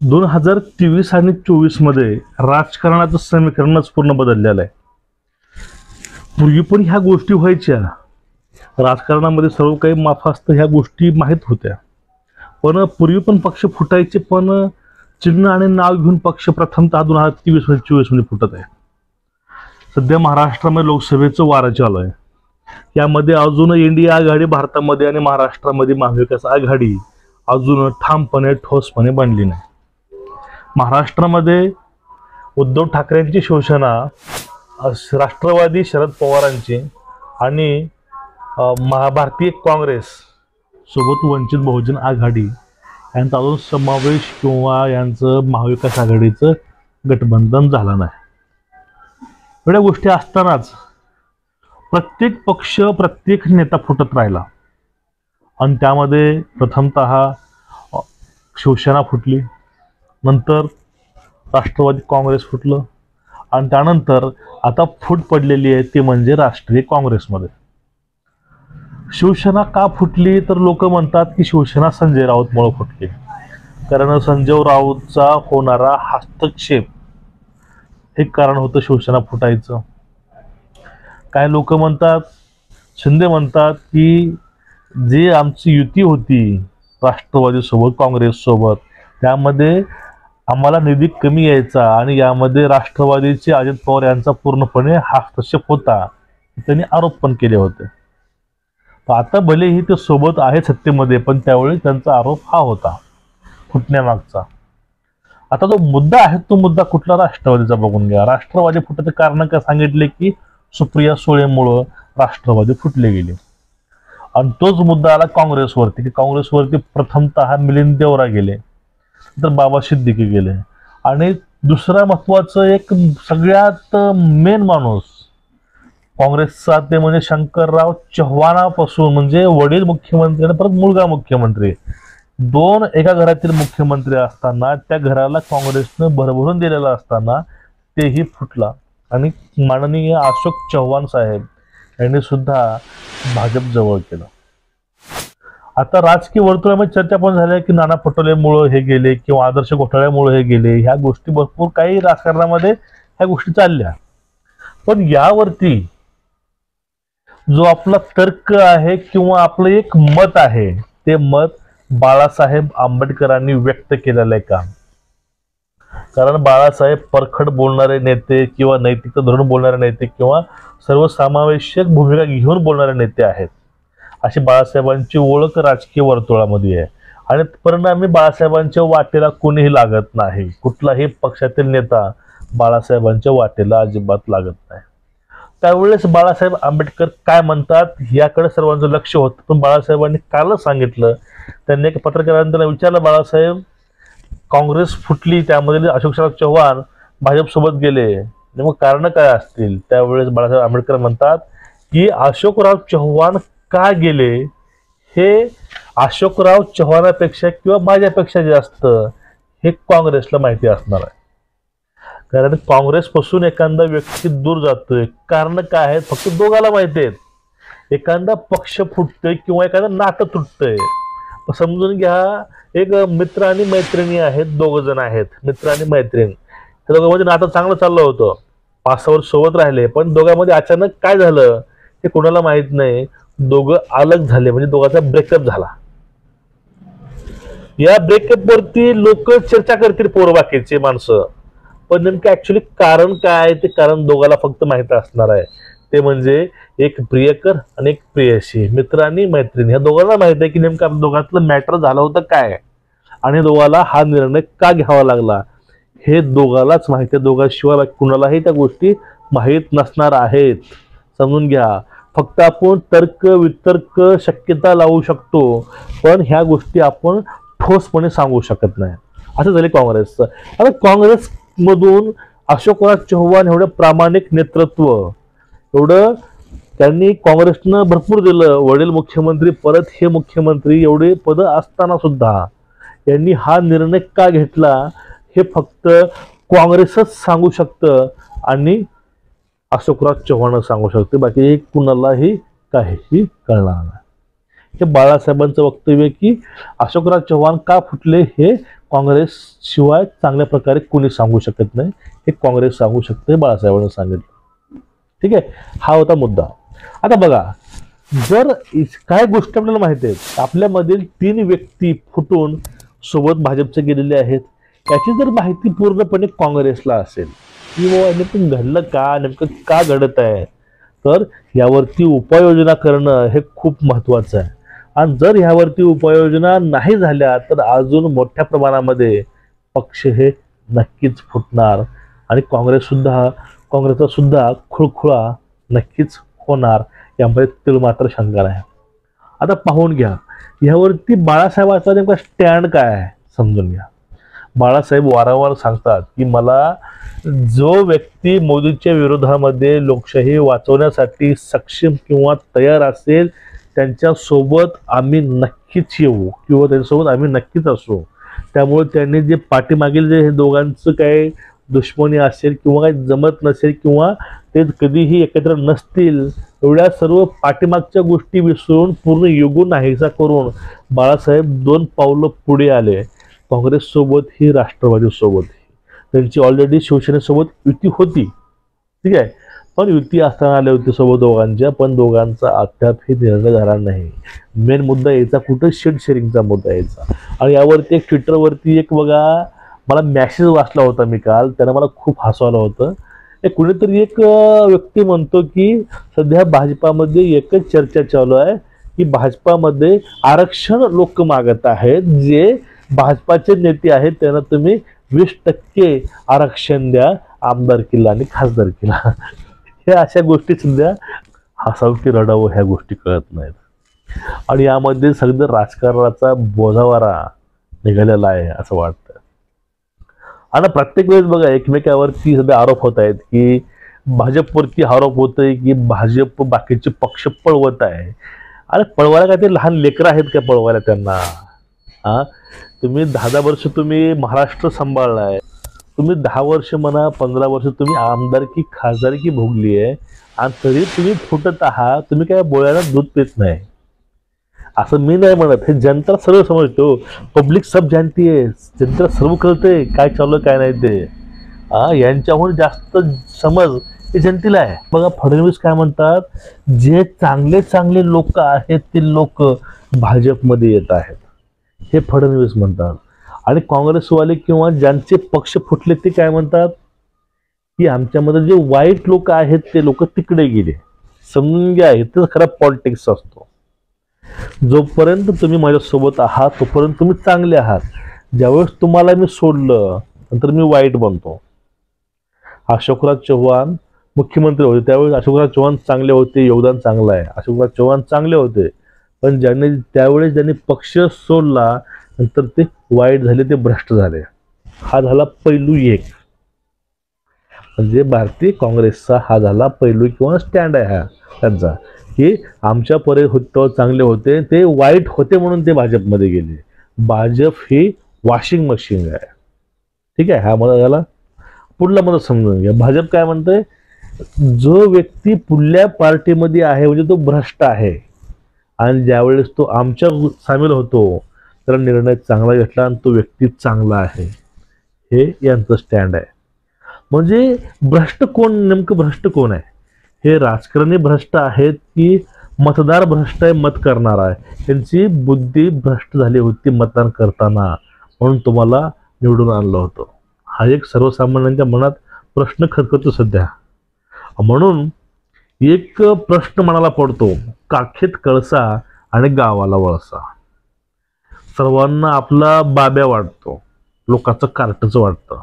2023 आणि 24 मध्ये राजकारणाचं समीकरणच पूर्ण बदललेलं आहे. पूर्वी पण ह्या गोष्टी व्हायच्या. राजकारणामध्ये सर्व काही माफ असतं ह्या गोष्टी माहीत होत्या. पण पूर्वी पण पक्ष फुटायचे, पण चिन्ह आणि नाव घेऊन पक्ष प्रथमतः 2023 आणि 24 मध्ये फुटत आहे. सध्या महाराष्ट्रामध्ये लोकसभेचं वारं चालू आहे. यामध्ये अजून इंडिया आघाडी भारतामध्ये आणि महाराष्ट्रामध्ये महाविकास आघाडी अजून ठामपणे ठोसपणे बनली नाही. महाराष्ट्रामध्ये उद्धव ठाकरेंची शिवसेना, राष्ट्रवादी शरद पवारांची आणि भारतीय काँग्रेस सोबत वंचित बहुजन आघाडी यांचा अजून समावेश किंवा यांचं महाविकास आघाडीचं गठबंधन झालं नाही. एवढ्या गोष्टी असतानाच प्रत्येक पक्ष, प्रत्येक नेता फुटत राहिला आणि त्यामध्ये प्रथमतः शिवसेना फुटली, नंतर राष्ट्रवादी काँग्रेस फुटलं आणि त्यानंतर आता फूट पडलेली आहे ती म्हणजे राष्ट्रीय काँग्रेसमध्ये. शिवसेना का फुटली तर लोक म्हणतात की शिवसेना संजय राऊतमुळे फुटली, कारण संजय राऊतचा होणारा हस्तक्षेप हे कारण होतं शिवसेना फुटायचं. काय लोक म्हणतात, शिंदे म्हणतात की जी आमची युती होती राष्ट्रवादी सोबत काँग्रेस सोबत त्यामध्ये आम्हाला निधी कमी यायचा आणि यामध्ये राष्ट्रवादीचे अजित पवार यांचा पूर्णपणे हस्तक्षेप होता, त्यांनी आरोप पण केले होते. आता भलेही ते सोबत आहे सत्तेमध्ये, पण त्यावेळी त्यांचा आरोप हा होता फुटण्यामागचा. आता जो मुद्दा आहे तो मुद्दा कुठला, राष्ट्रवादीचा बघून घ्या. राष्ट्रवादी फुटायचे कारण काय सांगितले की सुप्रिया सुळेमुळं राष्ट्रवादी फुटले गेले. आणि तोच मुद्दा आला काँग्रेसवरती की काँग्रेसवरती प्रथमतः मिलिंद देवरा गेले, नंतर बाबा सिद्दीकी गेले आणि दुसरा महत्वाचं एक सगळ्यात मेन माणूस काँग्रेसचा ते म्हणजे शंकरराव चव्हाणापासून, म्हणजे वडील मुख्यमंत्री आणि परत मुलगा मुख्यमंत्री, दोन एका घरातील मुख्यमंत्री असताना त्या घराला काँग्रेसनं भरभरून दिलेला असताना तेही फुटला आणि माननीय अशोक चव्हाण साहेब यांनी सुद्धा भाजप जवळ केलं. आता राजकीय वर्तुळामध्ये चर्चा पण झाल्या की नाना पटोलेमुळे हे गेले किंवा आदर्श घोटाळ्यामुळे हे गेले. ह्या गोष्टी भरपूर काही राजकारणामध्ये ह्या गोष्टी चालल्या, पण यावरती जो आपला तर्क आहे किंवा आपलं एक मत आहे ते मत बाळासाहेब आंबेडकरांनी व्यक्त केलेलं आहे का? कारण बाळासाहेब परखड बोलणारे नेते किंवा नैतिकता धरून बोलणारे नेते किंवा सर्वसमावेशक भूमिका घेऊन बोलणारे नेते आहेत, अशी बाळासाहेबांची ओळख राजकीय वर्तुळामध्ये आहे. आणि परिणामी बाळासाहेबांच्या वाटेला कोणीही लागत नाही. कुठलाही पक्षातील नेता बाळासाहेबांच्या वाटेला अजिबात लागत नाही. त्यावेळेस बाळासाहेब आंबेडकर काय म्हणतात याकडे सर्वांचं लक्ष होतं. पण बाळासाहेबांनी कालच सांगितलं, त्यांनी एक पत्रकारांनी त्यांना विचारलं, बाळासाहेब काँग्रेस फुटली त्यामध्ये अशोकराव चव्हाण भाजपसोबत गेले, मग कारण काय असतील? त्यावेळेस बाळासाहेब आंबेडकर म्हणतात की अशोकराव चव्हाण का गेले हे अशोकराव चव्हाणापेक्षा किंवा माझ्यापेक्षा जास्त हे काँग्रेसला माहिती असणार आहे. कारण काँग्रेसपासून एखादा व्यक्ती दूर जातोय, कारण काय आहेत फक्त दोघाला माहिती आहेत. एखादा पक्ष फुटतोय किंवा एखादं नातं तुटतंय. समजून घ्या, एक मित्र आणि मैत्रिणी आहेत, दोघ जण आहेत मित्र आणि मैत्रीण. त्या दोघांमध्ये नातं चांगलं चाललं होतं, 5-6 वर्ष सोबत राहिले, पण दोघांमध्ये अचानक काय झालं हे कोणाला माहित नाही. दोघं अलग झाले, म्हणजे दोघांचा ब्रेकअप झाला. या ब्रेकअप वरती लोक चर्चा करतील, पोर बाकीचे माणसं, पण नेमकं ऍक्च्युअली कारण काय आहे ते कारण दोघाला फक्त माहित असणार आहे. ते म्हणजे एक प्रियकर आणि एक प्रेयसी, मित्र आणि मैत्रिणी, ह्या दोघांना माहित आहे की नेमकं आपल्या दोघातलं मॅटर झालं होतं काय आणि दोघाला हा निर्णय का घ्यावा लागला हे दोघालाच माहिती आहे. दोघांशिवाय कुणालाही त्या गोष्टी माहीत नसणार आहेत. समजून घ्या, फक्त आपण तर्क वितर्क शक्यता लावू शकतो, पण ह्या गोष्टी आपण ठोसपणे सांगू शकत नाही. असं झाले काँग्रेसचं. आता काँग्रेस मधून अशोकराव चव्हाण एवढं प्रामाणिक नेतृत्व, एवढं त्यांनी काँग्रेसनं भरपूर दिलं, वडील मुख्यमंत्री परत हे मुख्यमंत्री, एवढे पद असताना सुद्धा यांनी हा निर्णय का घेतला हे फक्त काँग्रेसच सांगू शकतं आणि अशोकराव चव्हाण सांगू शकते, बाकी कुणालाही काहीही कळणार नाही. हे बाळासाहेबांचं वक्तव्य की अशोकराव चव्हाण का फुटले हे काँग्रेस शिवाय चांगल्या प्रकारे कोणी सांगू शकत नाही, हे काँग्रेस सांगू शकते, बाळासाहेबांनी सांगितलं. ठीक आहे, हा होता मुद्दा. आता बघा, जर काय गोष्ट आपल्याला माहिती आहे, आपल्यामधील 3 व्यक्ती फुटून सोबत भाजपचे गेलेले आहेत, याची जर माहिती पूर्णपणे काँग्रेसला असेल की नेमकं घडलं का, नेमकं का घडत आहे, तर यावरती उपाययोजना करणं हे खूप महत्वाचं आहे. आणि जर यावरती उपाययोजना नाही झाल्या तर अजून मोठ्या प्रमाणामध्ये पक्ष हे नक्कीच फुटणार आणि काँग्रेसचा सुद्धा खुळखुळा नक्कीच होणार, यामध्ये तिळ मात्र शंका नाही. आता पाहून घ्या, यावरती बाळासाहेबांचा नेमका स्टँड काय आहे समजून घ्या. बाळासाहेब वारंवार सांगतात की मला जो व्यक्ती मोदीच्या विरोधामध्ये लोकशाही वाचवण्यासाठी सक्षम किंवा तयार असेल त्यांच्या सोबत आम्ही नक्कीच येऊ किंवा त्यांच्यासोबत आम्ही नक्कीच असू. त्यामुळे त्यांनी जे पाठीमागील जे हे दोघांचं काय दुश्मनी असेल किंवा काही जमत नसेल किंवा ते कधीही एकत्र नसतील, एवढ्या सर्व पाठीमागच्या गोष्टी विसरून पूर्ण युग नाहीसा करून बाळासाहेब 2 पावलं पुढे आले. काँग्रेससोबतही राष्ट्रवादीसोबतही त्यांची ऑलरेडी शिवसेनेसोबत युती होती, ठीक आहे, पण युती असताना आल्या होती सोबत दोघांच्या, पण दोघांचा अद्यापही निर्णय झाला नाही. मेन मुद्दा यायचा कुठं, शीट शेअरिंगचा मुद्दा यायचा. आणि यावरती एक ट्विटरवरती एक बघा मला मॅसेज वाचला होता मी काल, त्यानं मला खूप हसवलं होतं. कुणीतरी एक व्यक्ती म्हणतो की सध्या भाजपामध्ये एकच चर्चा चालू आहे की भाजपामध्ये आरक्षण लोक मागत आहेत, जे भाजपाचे नेते आहेत त्यांना तुम्ही 20% आरक्षण द्या आमदारकीला आणि खासदारकीला. हे अशा गोष्टी सध्या हसावं की रडावं ह्या गोष्टी कळत नाहीत. आणि यामध्ये सगळं राजकारणाचा बोजावारा निघालेला आहे असं वाटतं. आणि प्रत्येक वेळेस बघा एकमेकावरती सध्या आरोप होत आहेत की भाजपवरती आरोप होत आहे की भाजप बाकीचे पक्ष पळवत आहे. अरे पळवायला काय ते लहान लेकरं आहेत का पळवायला त्यांना? तुम्ही 10 वर्ष तुम्ही महाराष्ट्र सांभाळलाय, तुम्ही 10 वर्ष म्हणा 15 वर्ष तुम्ही आमदारकी खासदारकी भोगली आहे आणि तरी तुम्ही फुटत आहात. तुम्ही काय बोळ्याला दूध पित नाही असं मी नाही म्हणत, हे जनता सर्व समजतो. पब्लिक सब जानती है, जनता सर्व कळते काय चालू काय नाही ते. यांच्याहून जास्त समज हे जनतेला आहे. बघा फडणवीस काय म्हणतात, जे चांगले चांगले लोक आहेत ते लोक भाजपमध्ये येत आहेत, हे फडणवीस म्हणतात. आणि काँग्रेसवाले किंवा ज्यांचे पक्ष फुटले ते काय म्हणतात की आमच्यामध्ये जे वाईट लोक आहेत ते लोक तिकडे गेले. समजून घ्या, इथं खरा पॉलिटिक्स असतो. जोपर्यंत तुम्ही माझ्यासोबत आहात तोपर्यंत तुम्ही चांगले आहात, ज्यावेळेस तुम्हाला मी सोडलं नंतर मी वाईट बनतो. अशोकराव चव्हाण मुख्यमंत्री होते त्यावेळेस अशोकराव चव्हाण चांगले होते, योगदान चांगलं आहे, अशोकराव चव्हाण चांगले होते. पण त्यावेळेस ज्यांनी पक्ष सोडला नंतर ते वाईट झाले, ते भ्रष्ट झाले. हा झाला पैलू एक, म्हणजे भारतीय काँग्रेसचा हा झाला पैलू किंवा स्टँड आहे हा त्यांचा, की आमच्या परे होते चांगले होते, ते वाईट होते म्हणून ते भाजपमध्ये गेले. भाजप ही वॉशिंग मशीन आहे, ठीक आहे. हा मला झाला पुढला मला समजून घ्या. भाजप काय म्हणतंय, जो व्यक्ती पुढल्या पार्टीमध्ये आहे म्हणजे तो भ्रष्ट आहे, आणि ज्यावेळेस तो आमच्या सामील होतो त्याला निर्णय चांगला घेतला आणि तो व्यक्ती चांगला आहे, हे यांचं स्टँड आहे. म्हणजे भ्रष्ट कोण, नेमकं भ्रष्ट कोण आहे? हे राजकारणी भ्रष्ट आहेत की मतदार भ्रष्ट आहे, मत करणार आहे, त्यांची बुद्धी भ्रष्ट झाली होती मतदान करताना, म्हणून तुम्हाला निवडून आणलं होतं. हा एक सर्वसामान्यांच्या मनात प्रश्न खदखदतो सध्या. म्हणून एक प्रश्न मनाला पडतो, काखेत कळसा आणि गावाला वळसा. सर्वांना आपला बाब्या वाटतो, लोकांचं कार्टच वाटतं.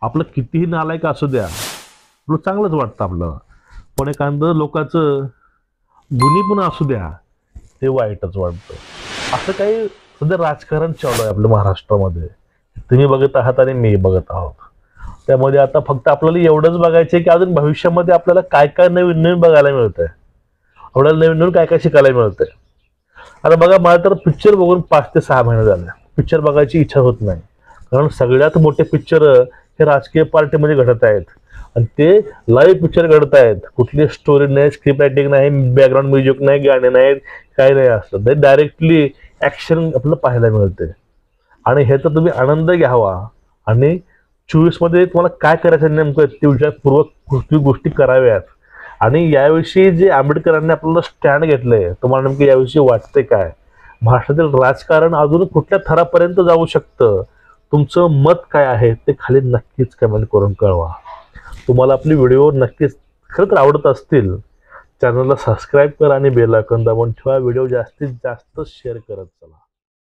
आपलं कितीही नालायक असू द्या, आपलं चांगलंच वाटतं आपलं. पण एखादं लोकांचं गुन्हे पण असू द्या, ते वाईटच वाटतं. असं काही सध्या राजकारण चालू आहे आपल्या महाराष्ट्रामध्ये, तुम्ही बघत आहात आणि मी बघत आहोत. त्यामध्ये आता फक्त आपल्याला एवढंच बघायचं आहे की अजून भविष्यामध्ये आपल्याला काय काय नवीन नवीन बघायला मिळतंय, आपल्याला नवीन नवीन काय काय शिकायला मिळतंय. आता बघा, मला तर पिक्चर बघून 5 ते 6 महिने झाले, पिक्चर बघायची इच्छा होत नाही. कारण सगळ्यात मोठे पिक्चर हे राजकीय पार्टीमध्ये घडत आहेत आणि ते लाईव्ह पिक्चर घडत आहेत. कुठली स्टोरी नाही, स्क्रिप्ट रायटिंग नाही, बॅकग्राऊंड म्युझिक नाही, गाणे नाहीत, काय नाही असतं, ते डायरेक्टली ऍक्शन आपल्याला पाहायला मिळते. आणि ह्याचा तुम्ही आनंद घ्यावा आणि 24 मध्ये तुम्हाला काय करायचं नेमकं ते विचारपूर्वक गोष्टी कराव्यात. आणि याविषयी जे आंबेडकरांनी आपल्याला स्टँड घेतलंय, तुम्हाला नेमकं याविषयी वाटतंय काय? महाराष्ट्रातील राजकारण अजून कुठल्या थरापर्यंत जाऊ शकतं? तुमचं मत काय आहे ते खाली नक्कीच कमेंट करून कळवा. तुम्हाला आपले व्हिडिओ नक्कीच खरं तर आवडत असतील, चॅनलला सबस्क्राईब करा आणि बेल आयकॉन दाबून ठेवा. व्हिडिओ जास्तीत जास्त शेअर करत चला.